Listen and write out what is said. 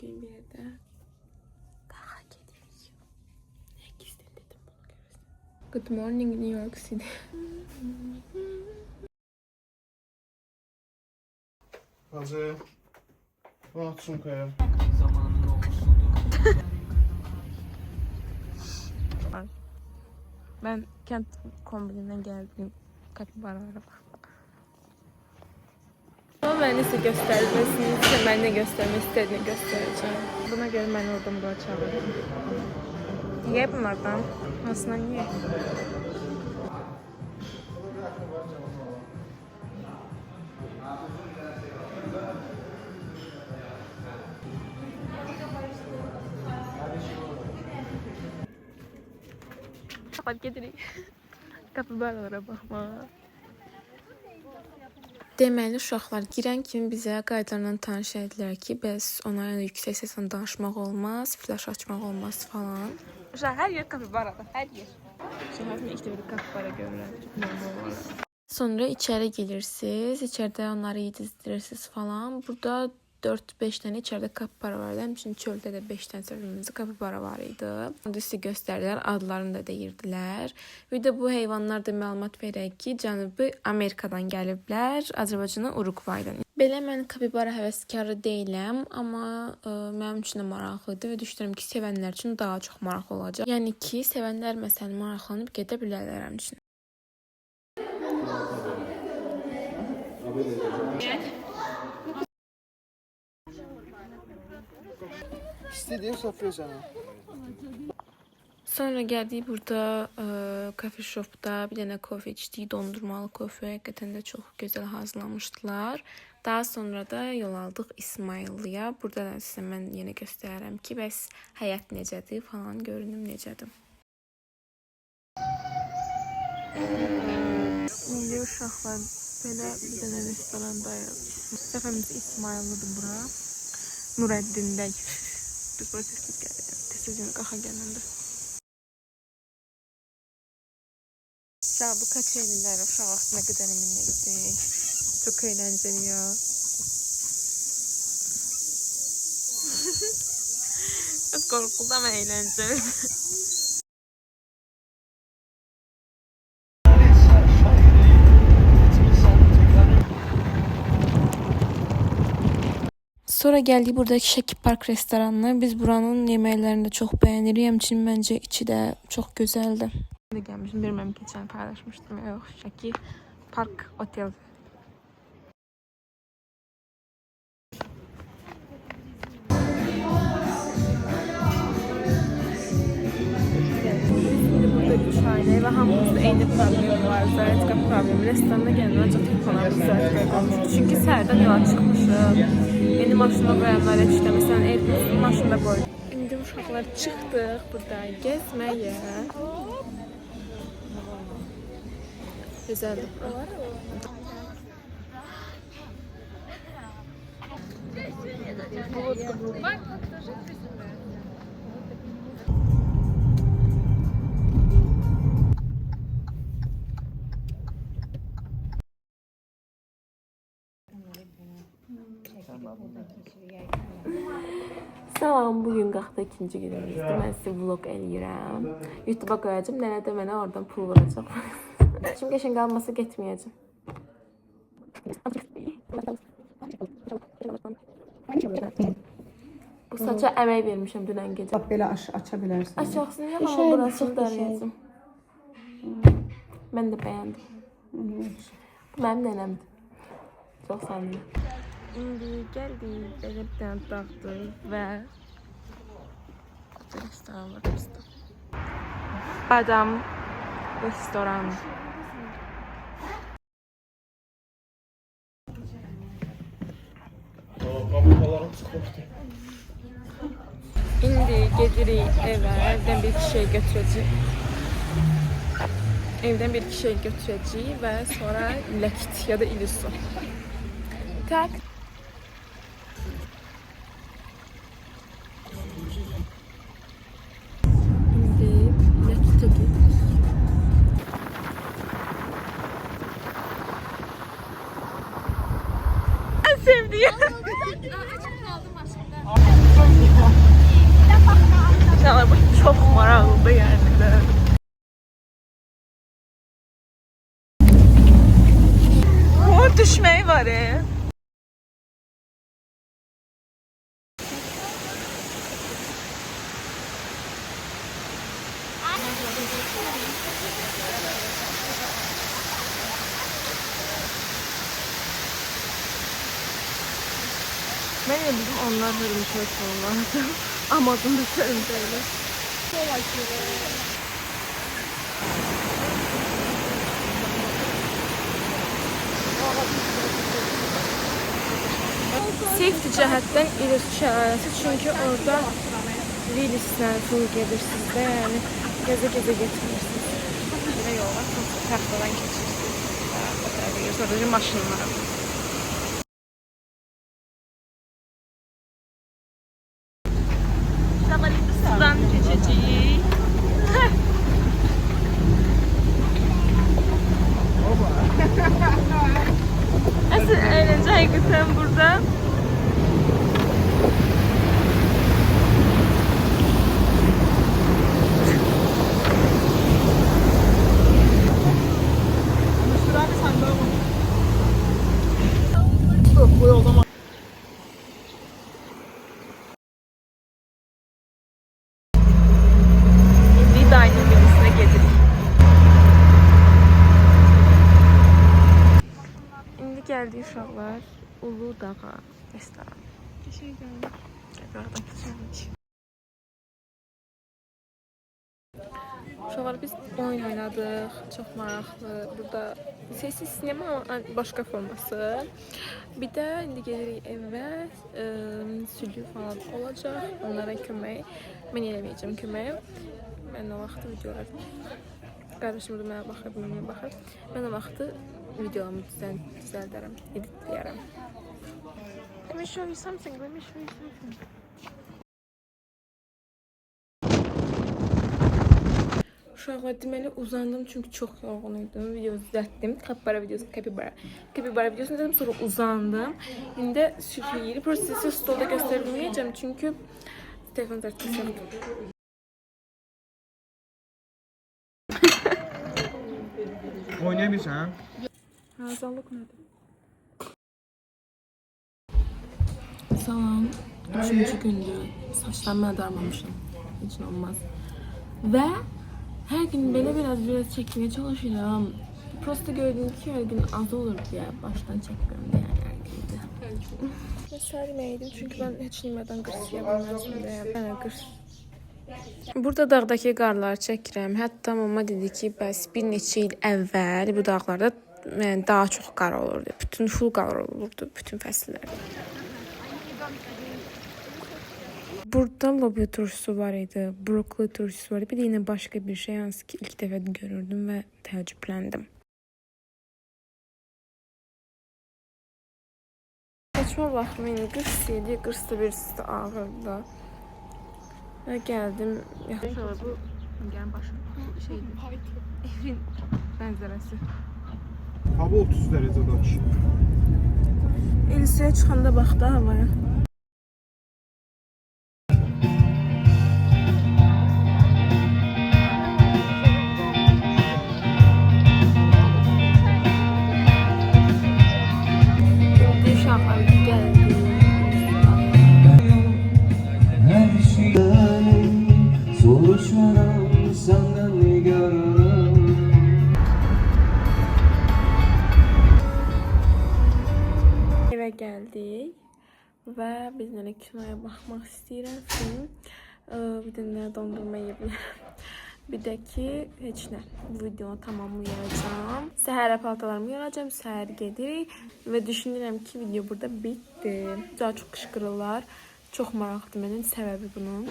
bir yerde. Daha gidiyoruz. Ne gizli dedim bunu görürsün. Good morning New York City. Hazır. Bunu çunkaya. Ben kent kombininden geldim. Kapibara bak. Ama ben de size göstermesini istedim. Ben ne göstermek istediğini göstereceğim. Buna göre ben oradan buraya çağırdım. Ye bunlardan. Aslında ye. Fark edirək. Kapibaralara baxma. Deməli, uşaqlar girən kimi bizə qaydalarla tanış edilər ki, bəs onlarla yüksək səslə danışmaq olmaz, flash açmaq olmaz falan. Uşaq, hər yer kapibaradır, hər yer. Uşaqlar ilk dəfə kapibara görürəm, normal olaraq. Sonra içəri gelirsiniz, içəridə onları yedizdirirsiniz falan. Burada 4-5 dənə içəridə kapibara var idi. Həmçinin çöldə də 5 dənə sərfimizdə kapibara var idi. Onu da sizə göstərdilər, adlarını da deyirdilər. Bir də bu heyvanlar da məlumat verək ki, Cənubi Amerikadan gəliblər, Azərbaycana Urugvaydan. Belə mən kapibara həvəskarı deyiləm, amma mənim üçün də maraqlıdır və düşünürəm ki, sevənlər üçün daha çox maraqlı olacaq. Yəni ki, sevənlər məsələn maraqlanıb gedə bilərlər həmin üçün. İstediğin sofraya sana. Sonra gəldik burada kafe shopda bir dənə kofe içdik, dondurmalı kofe. Həqiqətən də çox gözəl hazırlamışdılar. Daha sonra da yol aldıq İsmailliyə. Burada da sizə mən yenə göstərərəm ki, bəs həyat necədir falan, görünüm necədir. İndi uşaqlar belə bir dənə restorandayıq. Səfərimiz İsmaillidir bura. Nureddin'dəyik. Biz buraya tez gəlirik. Tez qaxa gələndə. Bu kaç eğlenceler uşaq vaxtına qədər minirdik. Çok eğlenceli ya. Çok korkuldu ama eğlenceli. Sonra geldik buradaki Şəki Park restoranına. Biz buranın yeməklərini də çox bəyənirik. Həmçinin məncə içi də çox gözəldir. Ben de gelmişim, bilmem geçen paylaşmıştım. Yok, Şəki Park Otel. Burada 3 aile ve hamımızda eyni problemi var. Zaratka problemi. Restorana gelmeden ancaq telefonlarımız zaratka qalmışdı. Çünki səhərdən yola çıxmışıq. Yeni maşına qoyanlar işte. Məsələn, Airbus'un maşında qoyduk. İndi uşaqlar çıxdıq burada gezməyə. Güzeldir bura. Salam, bugün qalxda ikinci günümüzdür. Mən sizə vlog eləyirəm. YouTube'a qoyacağım, nənə də mənə oradan pul vuracaq. Şimdi qəşəng qalmasa getməyəcəm. Bu saça əmək vermişəm dünən gecə. Bak belə aça bilərsən. Açaxsın ya, amma burasını darayacağım. Mən də bəyəndim. Bu mənim nənəmdir. Çox səmimi. İndi gəldik, belə bir dənə dağdır və restoran var bizdə. Badam restoran. İndi gedirik evə, evdən bir iki şey götürəcəyik. Evdən bir iki şey götürəcəyik və sonra ləkit ya da ilisu. Tak. Sevdiğim. bari. Ben de bildim onlar hırmış olmalardı. Amazon üzerindeydi. Safety cəhətdən İrus şəlaləsi, çünki orada relislə full gedirsiniz də, yəni gəzə-gəzə getmirsiniz. Belə yol var, taxtadan keçirsiniz. Sonra maşınlar. Sudan keçəcəyik. Əsl eğlence həqiqətən burada. Bu yolda mı? İndi dayının birisine gedirik. İndi gəldik uşaqlar Ulu Dağa restoran. Teşekkür ederim. Buradan keçirik. Uşaqlar biz oyun oynadık. Çox maraqlı. Burada sessiz sinema ama başqa forması. Bir də indi gedirik evə. Sülü falan olacaq. Onlara kömək. Mən eləməyəcəm kömək. Mən o vaxtı videolar. Qardaşım da mənə baxır, mənə baxır. Mən o vaxtı videolarımı düzəldərəm, editləyərəm. Let me show you something. Let me show you something. Uşaqlar, deməli uzandım çünki çox yorğun idim. Video düzəltdim. Kapibara videosunu dedim, sonra uzandım. İndi süfrə yeyirəm. Prosta sizə stolda göstərə bilməyəcəm çünki telefon zərtməsi yoxdur. Oynayabilirsən? Hazırlıq nədir? Salam. 3-cü gündür. Saçlarımı adarmamışım. Heç nə olmaz. Və hər gün belə biraz çəkməyə çalışıram. Prosta gördüm ki, hər gün az olur deyə başdan çəkmirəm deyə hər gündə. Mən sərməydim çünki mən heç yemədən qırs yeyə bilməzdim deyə. Mənə qırs. Burada dağdakı qarları çəkirəm. Hətta mama dedi ki, bəs bir neçə il əvvəl bu dağlarda daha çox qar olurdu. Bütün full qar olurdu bütün fəsillərdə. Burada lobi turşusu var idi, brokoli turşusu var idi. Bir de yine başka bir şey, hansı ki ilk defa görürdüm ve təəccübləndim. Saçma baxmayın, qırs yedi, qırs da birisi de ağırdı. Ve geldim. Sonra bu gəlin başım şeydi, evin mənzərəsi. Hava 30 dərəcədə açıq. Elisaya çıxanda baxdı havaya. Eve geldik ve biz nələ kinoya baxmaq istəyirəm film. Bir də nə dondurma yeyə bir də ki, heç nə. Bu videonu tamamlayacağım. Səhərə paltalarımı yaracağım, səhər gedirik və düşünürəm ki, video burada bitdi. Daha çox qışqırırlar. Çox maraqlıdır mənim səbəbi bunun.